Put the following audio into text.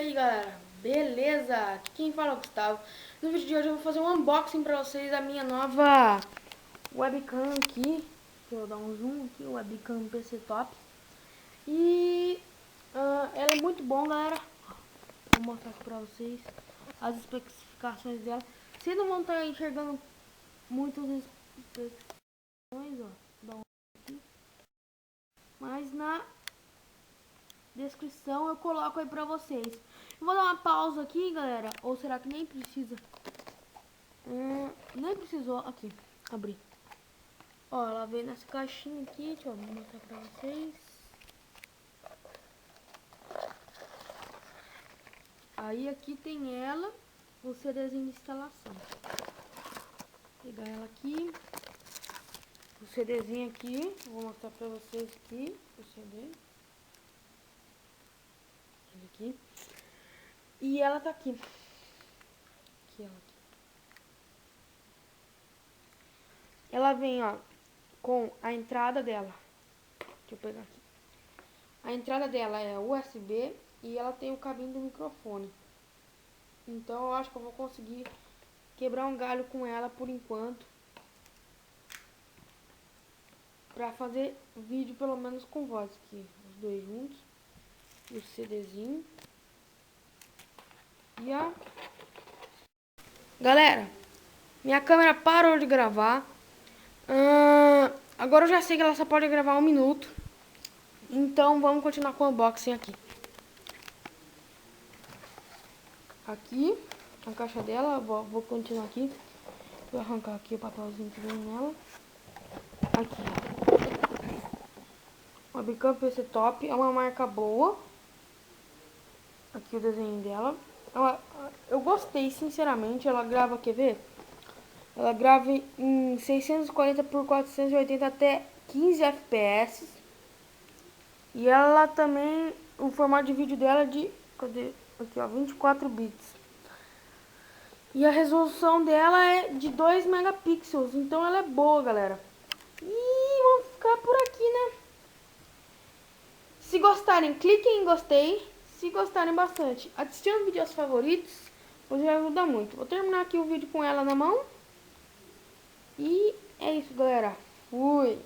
aí galera, beleza? Aqui quem fala é o Gustavo. No vídeo de hoje eu vou fazer um unboxing pra vocês da minha nova webcam aqui. Deixa eu dar um zoom aqui, webcam PC Top. E ela é muito bom, galera. Vou mostrar aqui pra vocês as especificações dela. Vocês não vão estar enxergando muitas especificações, ó. Dá um aqui. Mas na descrição eu coloco aí pra vocês. Eu vou dar uma pausa aqui, galera. Ou será que nem precisa? Nem precisou. Aqui, abri. Ó, ela veio nessa caixinha aqui. Deixa eu mostrar pra vocês. Aí aqui tem ela, o CDzinho de instalação. Vou pegar ela aqui. O CDzinho aqui. Vou mostrar pra vocês aqui. O CD. Aqui. E ela tá aqui. Aqui, ela aqui. Ela vem, ó, com a entrada dela. Deixa eu pegar aqui. A entrada dela é USB e ela tem o cabinho do microfone. Então eu acho que eu vou conseguir quebrar um galho com ela por enquanto. Pra fazer vídeo pelo menos com voz aqui. Os dois juntos. E o CDzinho. E a... Galera, minha câmera parou de gravar. Agora eu já sei que ela só pode gravar 1 minuto. Então vamos continuar com o unboxing aqui. Aqui, a caixa dela, vou continuar aqui. Vou arrancar aqui o papelzinho que vem nela. Aqui. Webcam PC Top, é uma marca boa. Aqui o desenho dela. Eu gostei, sinceramente. Ela grava, quer ver? Ela grava em 640 por 480 até 15 FPS. E ela também, o formato de vídeo dela é de, cadê? Aqui, ó, 24 bits. E a resolução dela é de 2 megapixels, então ela é boa, galera. E vamos ficar por aqui, né? Se gostarem, cliquem em gostei. Se gostarem bastante, adicione vídeo aos favoritos, pois já ajuda muito. Vou terminar aqui o vídeo com ela na mão. E é isso, galera. Fui!